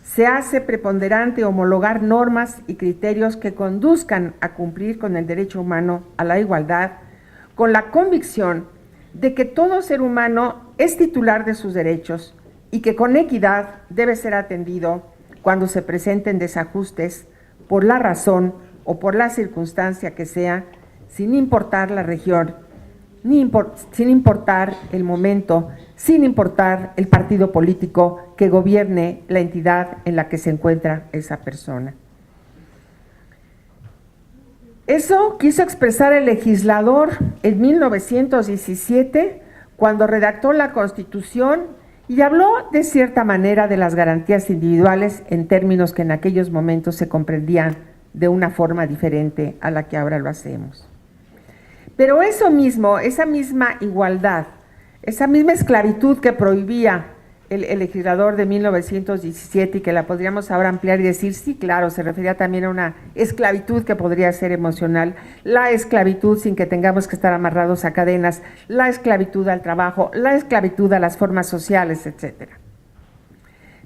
se hace preponderante homologar normas y criterios que conduzcan a cumplir con el derecho humano a la igualdad, con la convicción de que todo ser humano es titular de sus derechos y que con equidad debe ser atendido cuando se presenten desajustes por la razón o por la circunstancia que sea, sin importar la región, sin importar el momento, sin importar el partido político que gobierne la entidad en la que se encuentra esa persona. Eso quiso expresar el legislador en 1917, cuando redactó la Constitución y habló de cierta manera de las garantías individuales en términos que en aquellos momentos se comprendían de una forma diferente a la que ahora lo hacemos. Pero eso mismo, esa misma igualdad, esa misma esclavitud que prohibía el legislador de 1917 y que la podríamos ahora ampliar y decir, sí, claro, se refería también a una esclavitud que podría ser emocional, la esclavitud sin que tengamos que estar amarrados a cadenas, la esclavitud al trabajo, la esclavitud a las formas sociales, etc.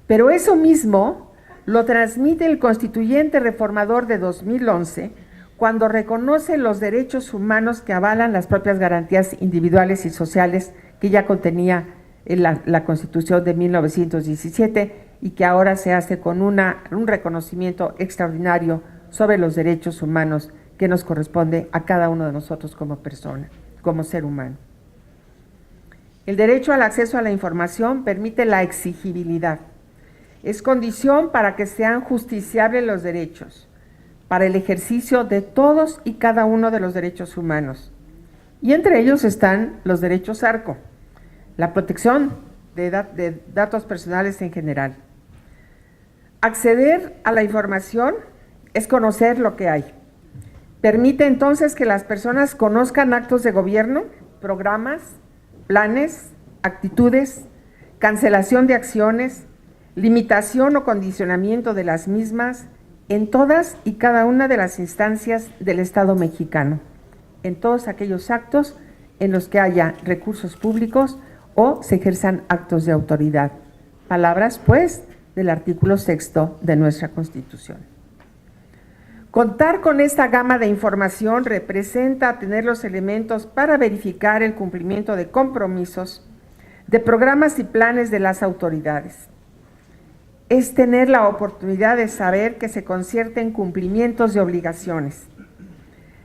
Pero eso mismo lo transmite el Constituyente Reformador de 2011, cuando reconoce los derechos humanos que avalan las propias garantías individuales y sociales que ya contenía la Constitución de 1917 y que ahora se hace con un reconocimiento extraordinario sobre los derechos humanos que nos corresponde a cada uno de nosotros como persona, como ser humano. El derecho al acceso a la información permite la exigibilidad. Es condición para que sean justiciables los derechos, para el ejercicio de todos y cada uno de los derechos humanos. Y entre ellos están los derechos ARCO, la protección de datos personales en general. Acceder a la información es conocer lo que hay. Permite entonces que las personas conozcan actos de gobierno, programas, planes, actitudes, cancelación de acciones, limitación o condicionamiento de las mismas en todas y cada una de las instancias del Estado mexicano, en todos aquellos actos en los que haya recursos públicos o se ejerzan actos de autoridad. Palabras, pues, del artículo 6º de nuestra Constitución. Contar con esta gama de información representa tener los elementos para verificar el cumplimiento de compromisos, de programas y planes de las autoridades. Es tener la oportunidad de saber que se concierten cumplimientos de obligaciones.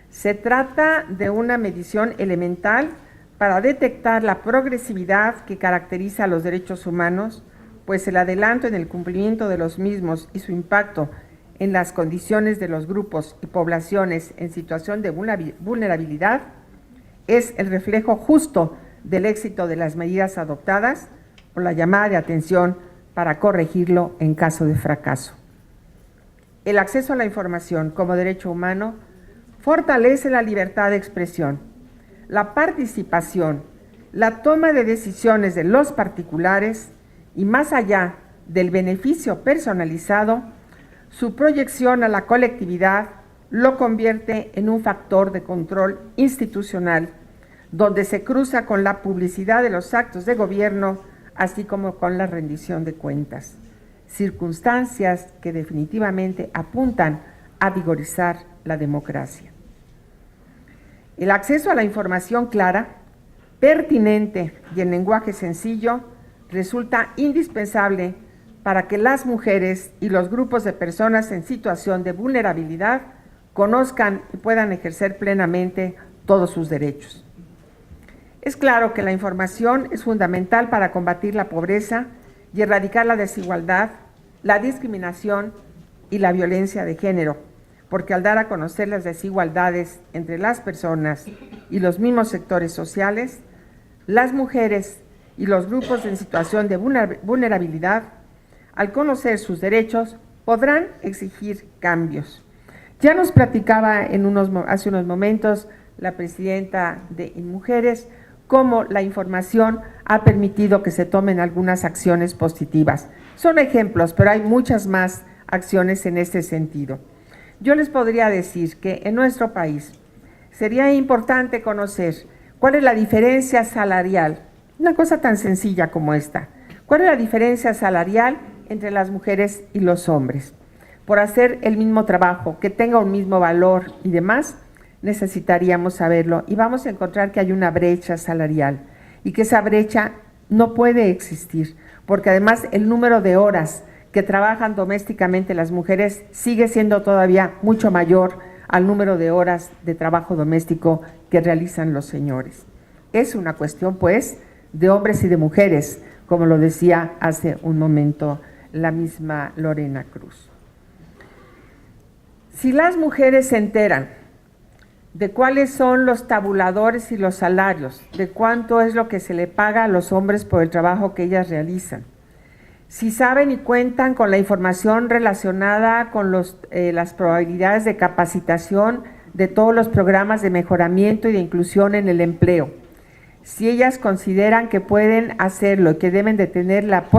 Se trata de una medición elemental para detectar la progresividad que caracteriza a los derechos humanos, pues el adelanto en el cumplimiento de los mismos y su impacto en las condiciones de los grupos y poblaciones en situación de vulnerabilidad es el reflejo justo del éxito de las medidas adoptadas o la llamada de atención para corregirlo en caso de fracaso. El acceso a la información como derecho humano fortalece la libertad de expresión, la participación, la toma de decisiones de los particulares y, más allá del beneficio personalizado, su proyección a la colectividad lo convierte en un factor de control institucional, donde se cruza con la publicidad de los actos de gobierno, así como con la rendición de cuentas, circunstancias que definitivamente apuntan a vigorizar la democracia. El acceso a la información clara pertinente y en lenguaje sencillo, resulta indispensable para que las mujeres y los grupos de personas en situación de vulnerabilidad conozcan y puedan ejercer plenamente todos sus derechos. Es claro que la información es fundamental para combatir la pobreza y erradicar la desigualdad, la discriminación y la violencia de género, porque al dar a conocer las desigualdades entre las personas y los mismos sectores sociales, las mujeres y los grupos en situación de vulnerabilidad, al conocer sus derechos, podrán exigir cambios. Ya nos platicaba hace unos momentos la presidenta de InMujeres cómo la información ha permitido que se tomen algunas acciones positivas. Son ejemplos, pero hay muchas más acciones en este sentido. Yo les podría decir que en nuestro país sería importante conocer cuál es la diferencia salarial, una cosa tan sencilla como esta. ¿Cuál es la diferencia salarial entre las mujeres y los hombres? Por hacer el mismo trabajo, que tenga un mismo valor y demás, necesitaríamos saberlo y vamos a encontrar que hay una brecha salarial y que esa brecha no puede existir, porque además el número de horas que trabajan domésticamente las mujeres sigue siendo todavía mucho mayor al número de horas de trabajo doméstico que realizan los señores. Es una cuestión, pues, de hombres y de mujeres, como lo decía hace un momento la misma Lorena Cruz. Si las mujeres se enteran de cuáles son los tabuladores y los salarios, de cuánto es lo que se le paga a los hombres por el trabajo que ellas realizan, si saben y cuentan con la información relacionada con las probabilidades de capacitación de todos los programas de mejoramiento y de inclusión en el empleo, si ellas consideran que pueden hacerlo y que deben de tener la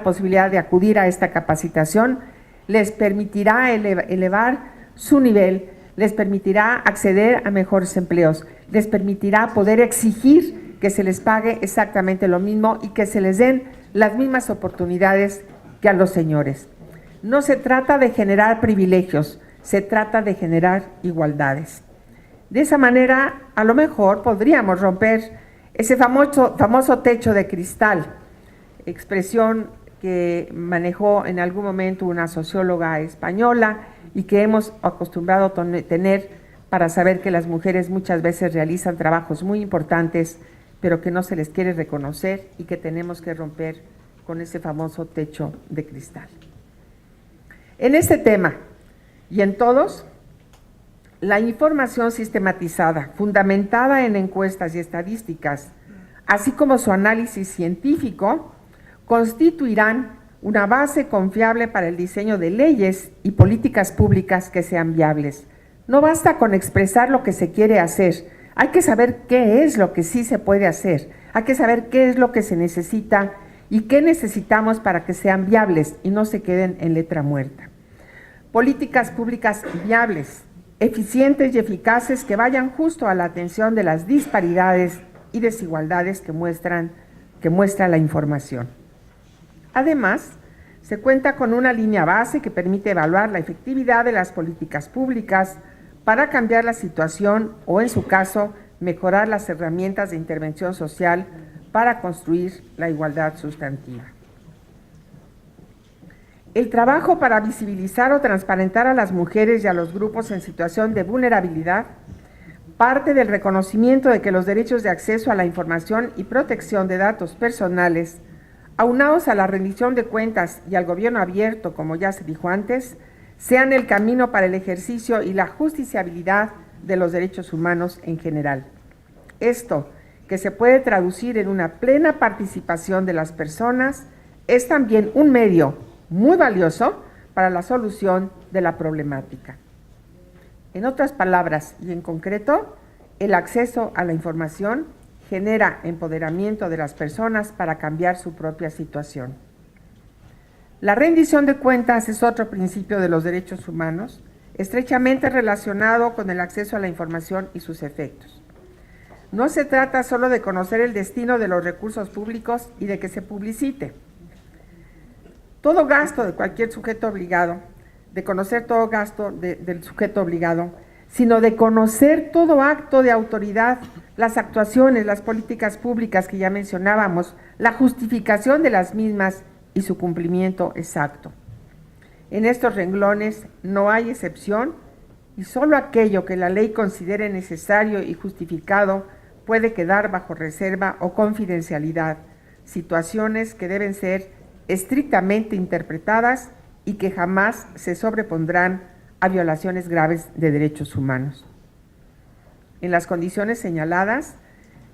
posibilidad de acudir a esta capacitación, les permitirá elevar su nivel, les permitirá acceder a mejores empleos, les permitirá poder exigir que se les pague exactamente lo mismo y que se les den las mismas oportunidades que a los señores. No se trata de generar privilegios, se trata de generar igualdades. De esa manera, a lo mejor podríamos romper ese famoso techo de cristal, expresión que manejó en algún momento una socióloga española y que hemos acostumbrado a tener para saber que las mujeres muchas veces realizan trabajos muy importantes, pero que no se les quiere reconocer y que tenemos que romper con ese famoso techo de cristal. En este tema y en todos, la información sistematizada, fundamentada en encuestas y estadísticas, así como su análisis científico, constituirán una base confiable para el diseño de leyes y políticas públicas que sean viables. No basta con expresar lo que se quiere hacer, hay que saber qué es lo que sí se puede hacer, hay que saber qué es lo que se necesita y qué necesitamos para que sean viables y no se queden en letra muerta. Políticas públicas viables, eficientes y eficaces que vayan justo a la atención de las disparidades y desigualdades que muestra la información. Además, se cuenta con una línea base que permite evaluar la efectividad de las políticas públicas para cambiar la situación o, en su caso, mejorar las herramientas de intervención social para construir la igualdad sustantiva. El trabajo para visibilizar o transparentar a las mujeres y a los grupos en situación de vulnerabilidad parte del reconocimiento de que los derechos de acceso a la información y protección de datos personales, aunados a la rendición de cuentas y al gobierno abierto, como ya se dijo antes, sean el camino para el ejercicio y la justiciabilidad de los derechos humanos en general. Esto, que se puede traducir en una plena participación de las personas, es también un medio muy valioso para la solución de la problemática. En otras palabras y en concreto, el acceso a la información genera empoderamiento de las personas para cambiar su propia situación. La rendición de cuentas es otro principio de los derechos humanos, estrechamente relacionado con el acceso a la información y sus efectos. No se trata solo de conocer el destino de los recursos públicos y de que se publicite. Todo gasto de cualquier sujeto obligado, de conocer todo gasto del sujeto obligado, sino de conocer todo acto de autoridad, las actuaciones, las políticas públicas que ya mencionábamos, la justificación de las mismas y su cumplimiento exacto. En estos renglones no hay excepción y solo aquello que la ley considere necesario y justificado puede quedar bajo reserva o confidencialidad, situaciones que deben ser estrictamente interpretadas y que jamás se sobrepondrán a violaciones graves de derechos humanos. En las condiciones señaladas,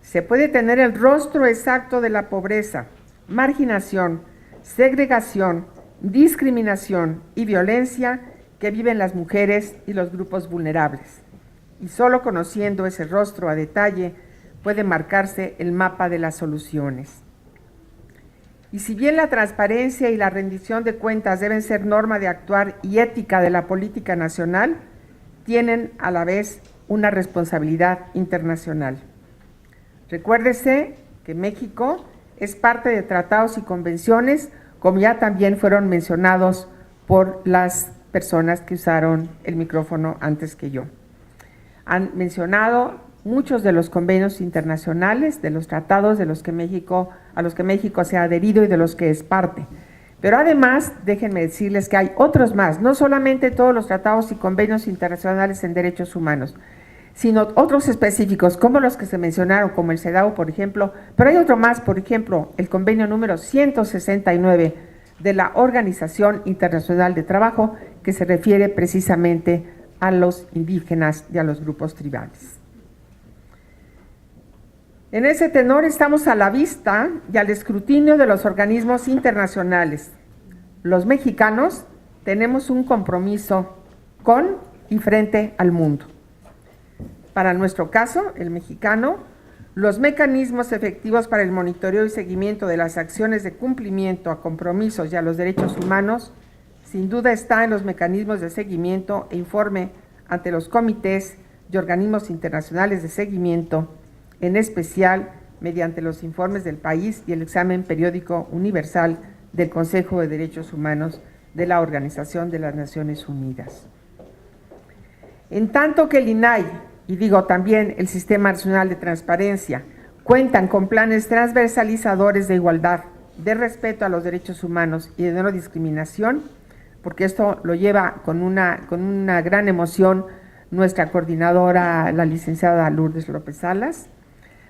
se puede tener el rostro exacto de la pobreza, marginación, segregación, discriminación y violencia que viven las mujeres y los grupos vulnerables. Y solo conociendo ese rostro a detalle puede marcarse el mapa de las soluciones. Y si bien la transparencia y la rendición de cuentas deben ser norma de actuar y ética de la política nacional, tienen a la vez una responsabilidad internacional. Recuérdese que México es parte de tratados y convenciones, como ya también fueron mencionados por las personas que usaron el micrófono antes que yo. Han mencionado muchos de los convenios internacionales, de los tratados a los que México se ha adherido y de los que es parte. Pero además, déjenme decirles que hay otros más, no solamente todos los tratados y convenios internacionales en derechos humanos, sino otros específicos, como los que se mencionaron, como el CEDAW, por ejemplo, pero hay otro más, por ejemplo, el convenio número 169 de la Organización Internacional de Trabajo, que se refiere precisamente a los indígenas y a los grupos tribales. En ese tenor estamos a la vista y al escrutinio de los organismos internacionales. Los mexicanos tenemos un compromiso con y frente al mundo. Para nuestro caso, el mexicano, los mecanismos efectivos para el monitoreo y seguimiento de las acciones de cumplimiento a compromisos y a los derechos humanos, sin duda está en los mecanismos de seguimiento e informe ante los comités y organismos internacionales de seguimiento, en especial mediante los informes del país y el examen periódico universal del Consejo de Derechos Humanos de la Organización de las Naciones Unidas. En tanto que el INAI, y digo también el Sistema Nacional de Transparencia, cuentan con planes transversalizadores de igualdad, de respeto a los derechos humanos y de no discriminación, porque esto lo lleva con una gran emoción nuestra coordinadora, la licenciada Lourdes López Salas,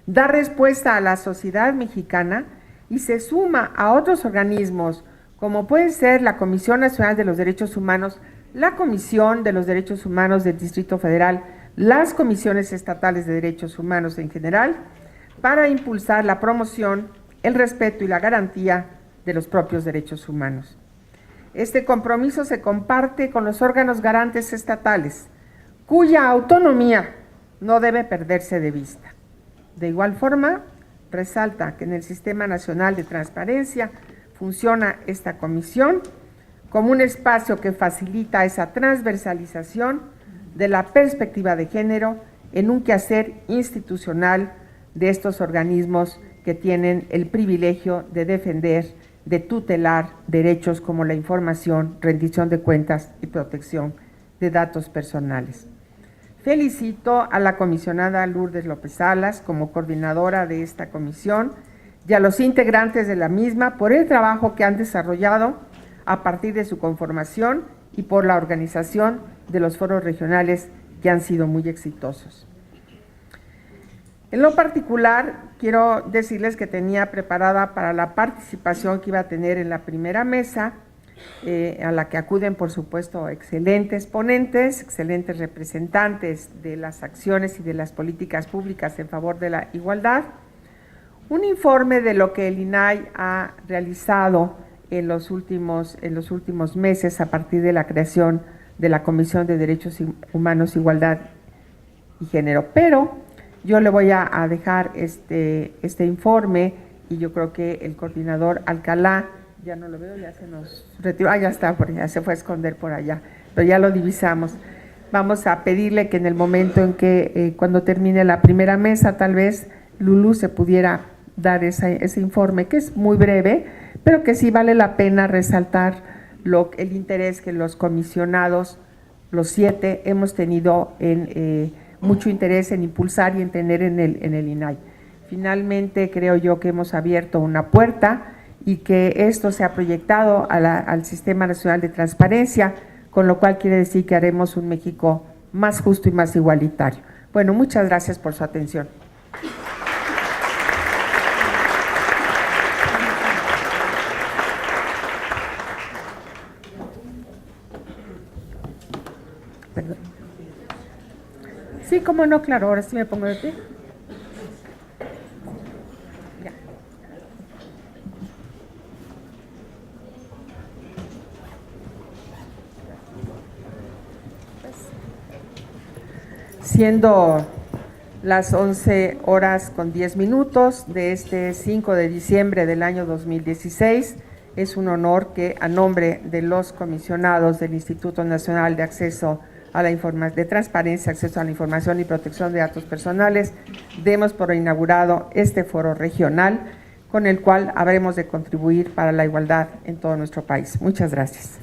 da respuesta a la sociedad mexicana y se suma a otros organismos, como puede ser la Comisión Nacional de los Derechos Humanos, la Comisión de los Derechos Humanos del Distrito Federal, las comisiones estatales de derechos humanos en general, para impulsar la promoción, el respeto y la garantía de los propios derechos humanos. Este compromiso se comparte con los órganos garantes estatales, cuya autonomía no debe perderse de vista. De igual forma, resalta que en el Sistema Nacional de Transparencia funciona esta comisión como un espacio que facilita esa transversalización de la perspectiva de género en un quehacer institucional de estos organismos que tienen el privilegio de defender, de tutelar derechos como la información, rendición de cuentas y protección de datos personales. Felicito a la comisionada Lourdes López Salas como coordinadora de esta comisión y a los integrantes de la misma por el trabajo que han desarrollado a partir de su conformación y por la organización de los foros regionales que han sido muy exitosos. En lo particular, quiero decirles que tenía preparada para la participación que iba a tener en la primera mesa, a la que acuden, por supuesto, excelentes ponentes, excelentes representantes de las acciones y de las políticas públicas en favor de la igualdad, un informe de lo que el INAI ha realizado en los últimos meses a partir de la creación de la Comisión de Derechos Humanos, Igualdad y Género. Pero yo le voy a dejar este informe y yo creo que el coordinador Alcalá, ya no lo veo, ya se nos retiró, ya está, ya se fue a esconder por allá, pero ya lo divisamos. Vamos a pedirle que en el momento en que cuando termine la primera mesa, tal vez Lulú se pudiera dar ese informe, que es muy breve, pero que sí vale la pena resaltar el interés que los comisionados los 7 hemos tenido mucho interés en impulsar y en tener en el INAI. Finalmente, creo yo que hemos abierto una puerta y que esto se ha proyectado al Sistema Nacional de Transparencia, con lo cual quiere decir que haremos un México más justo y más igualitario. Bueno, muchas gracias por su atención. Perdón. Sí, cómo no, claro, ahora sí me pongo de pie. Ya. Siendo las 11:10 de este 5 de diciembre del año 2016, es un honor que a nombre de los comisionados del Instituto Nacional de Acceso a la de Transparencia, Acceso a la Información y Protección de Datos Personales, demos por inaugurado este foro regional con el cual habremos de contribuir para la igualdad en todo nuestro país. Muchas gracias.